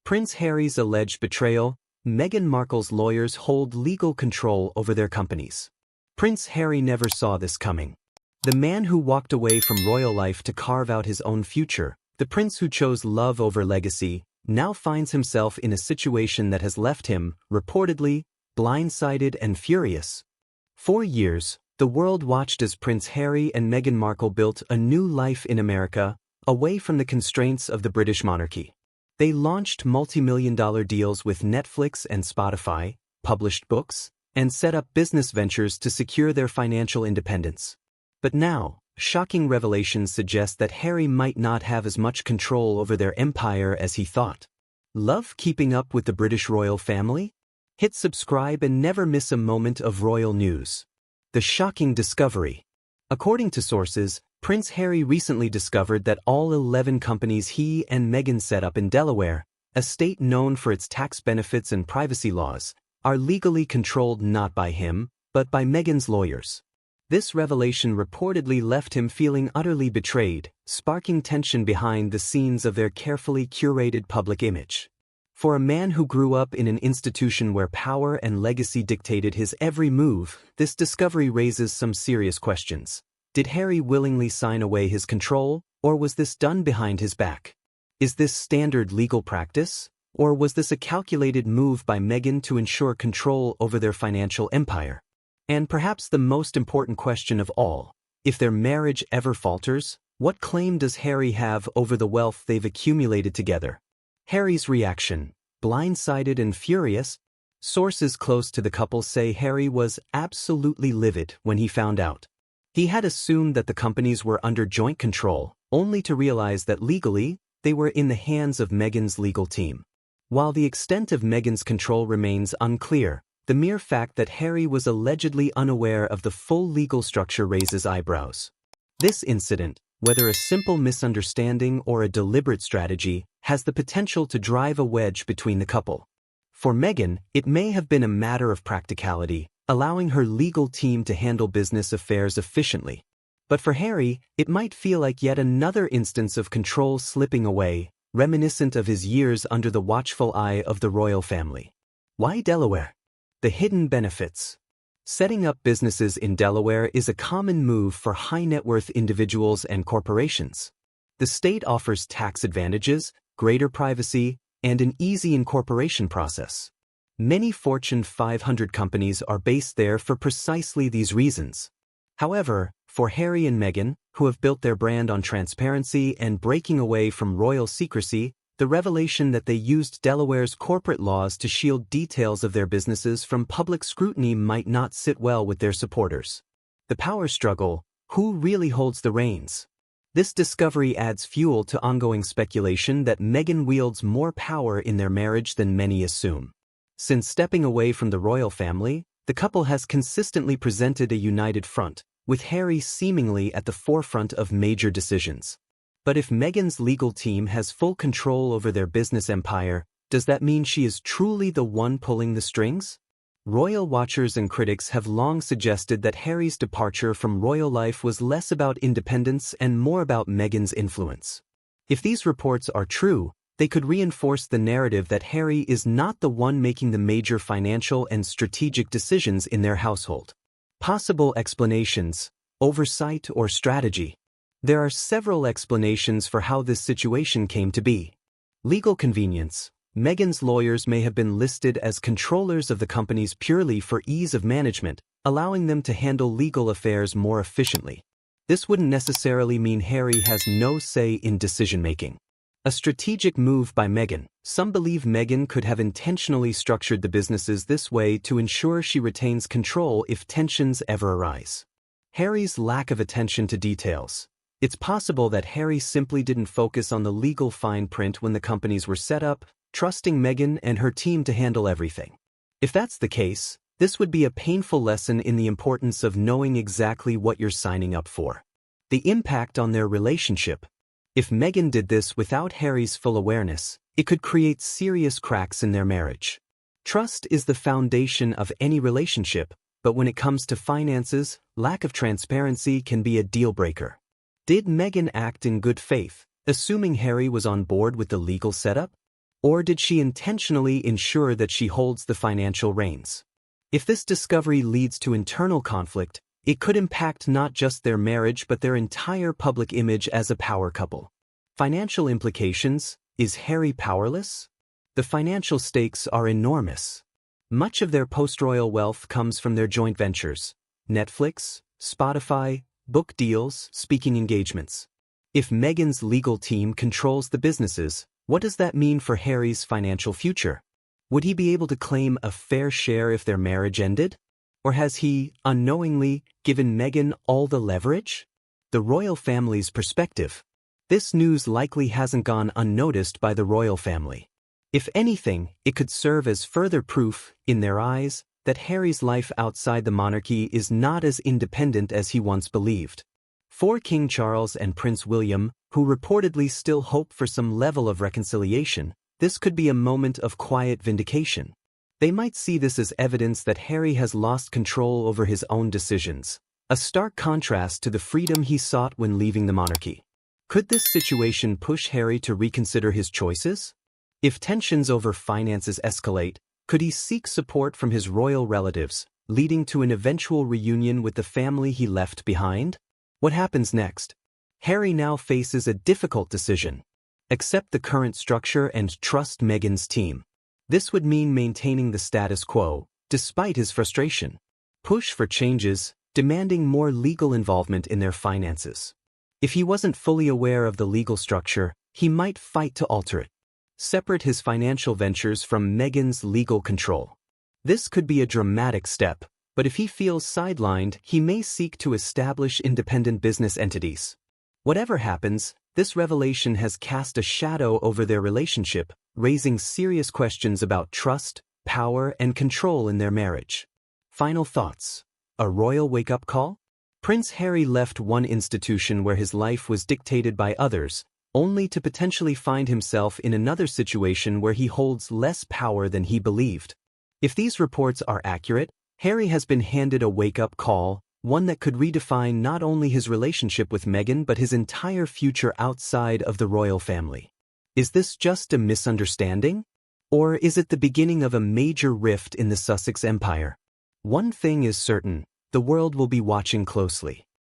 Prince Harry's alleged betrayal. Meghan Markle's lawyers hold legal control over their companies. Prince Harry never saw this coming. The man who walked away from royal life to carve out his own future, the prince who chose love over legacy, now finds himself in a situation that has left him, reportedly, blindsided and furious. For years, the world watched as Prince Harry and Meghan Markle built a new life in America, away from the constraints of the British monarchy. They launched multi-million-dollar deals with Netflix and Spotify, published books, and set up business ventures to secure their financial independence. But now, shocking revelations suggest that Harry might not have as much control over their empire as he thought. Love keeping up with the British royal family? Hit subscribe and never miss a moment of royal news. The shocking discovery. According to sources, Prince Harry recently discovered that all 11 companies he and Meghan set up in Delaware, a state known for its tax benefits and privacy laws, are legally controlled not by him, but by Meghan's lawyers. This revelation reportedly left him feeling utterly betrayed, sparking tension behind the scenes of their carefully curated public image. For a man who grew up in an institution where power and legacy dictated his every move, this discovery raises some serious questions. Did Harry willingly sign away his control, or was this done behind his back? Is this standard legal practice, or was this a calculated move by Meghan to ensure control over their financial empire? And perhaps the most important question of all, if their marriage ever falters, what claim does Harry have over the wealth they've accumulated together? Harry's reaction, blindsided and furious? Sources close to the couple say Harry was absolutely livid when he found out. He had assumed that the companies were under joint control, only to realize that legally, they were in the hands of Meghan's legal team. While the extent of Meghan's control remains unclear, the mere fact that Harry was allegedly unaware of the full legal structure raises eyebrows. This incident, whether a simple misunderstanding or a deliberate strategy, has the potential to drive a wedge between the couple. For Meghan, it may have been a matter of practicality, allowing her legal team to handle business affairs efficiently. But for Harry, it might feel like yet another instance of control slipping away, reminiscent of his years under the watchful eye of the royal family. Why Delaware? The hidden benefits. Setting up businesses in Delaware is a common move for high-net-worth individuals and corporations. The state offers tax advantages, greater privacy, and an easy incorporation process. Many Fortune 500 companies are based there for precisely these reasons. However, for Harry and Meghan, who have built their brand on transparency and breaking away from royal secrecy, the revelation that they used Delaware's corporate laws to shield details of their businesses from public scrutiny might not sit well with their supporters. The power struggle: who really holds the reins? This discovery adds fuel to ongoing speculation that Meghan wields more power in their marriage than many assume. Since stepping away from the royal family, the couple has consistently presented a united front, with Harry seemingly at the forefront of major decisions. But if Meghan's legal team has full control over their business empire, does that mean she is truly the one pulling the strings? Royal watchers and critics have long suggested that Harry's departure from royal life was less about independence and more about Meghan's influence. If these reports are true, they could reinforce the narrative that Harry is not the one making the major financial and strategic decisions in their household. Possible explanations: oversight or strategy. There are several explanations for how this situation came to be. Legal convenience. Meghan's lawyers may have been listed as controllers of the companies purely for ease of management, allowing them to handle legal affairs more efficiently. This wouldn't necessarily mean Harry has no say in decision-making. A strategic move by Meghan. Some believe Meghan could have intentionally structured the businesses this way to ensure she retains control if tensions ever arise. Harry's lack of attention to details. It's possible that Harry simply didn't focus on the legal fine print when the companies were set up, trusting Meghan and her team to handle everything. If that's the case, this would be a painful lesson in the importance of knowing exactly what you're signing up for. The impact on their relationship. If Meghan did this without Harry's full awareness, it could create serious cracks in their marriage. Trust is the foundation of any relationship, but when it comes to finances, lack of transparency can be a deal-breaker. Did Meghan act in good faith, assuming Harry was on board with the legal setup? Or did she intentionally ensure that she holds the financial reins? If this discovery leads to internal conflict, it could impact not just their marriage but their entire public image as a power couple. Financial implications: is Harry powerless? The financial stakes are enormous. Much of their post-royal wealth comes from their joint ventures: Netflix, Spotify, book deals, speaking engagements. If Meghan's legal team controls the businesses, what does that mean for Harry's financial future? Would he be able to claim a fair share if their marriage ended? Or has he, unknowingly, given Meghan all the leverage? The royal family's perspective. This news likely hasn't gone unnoticed by the royal family. If anything, it could serve as further proof, in their eyes, that Harry's life outside the monarchy is not as independent as he once believed. For King Charles and Prince William, who reportedly still hope for some level of reconciliation, this could be a moment of quiet vindication. They might see this as evidence that Harry has lost control over his own decisions, a stark contrast to the freedom he sought when leaving the monarchy. Could this situation push Harry to reconsider his choices? If tensions over finances escalate, could he seek support from his royal relatives, leading to an eventual reunion with the family he left behind? What happens next? Harry now faces a difficult decision: accept the current structure and trust Meghan's team. This would mean maintaining the status quo, despite his frustration. Push for changes, demanding more legal involvement in their finances. If he wasn't fully aware of the legal structure, he might fight to alter it. Separate his financial ventures from Meghan's legal control. This could be a dramatic step, but if he feels sidelined, he may seek to establish independent business entities. Whatever happens, this revelation has cast a shadow over their relationship, raising serious questions about trust, power, and control in their marriage. Final thoughts. A royal wake-up call? Prince Harry left one institution where his life was dictated by others, only to potentially find himself in another situation where he holds less power than he believed. If these reports are accurate, Harry has been handed a wake-up call, one that could redefine not only his relationship with Meghan but his entire future outside of the royal family. Is this just a misunderstanding? Or is it the beginning of a major rift in the Sussex Empire? One thing is certain: the world will be watching closely.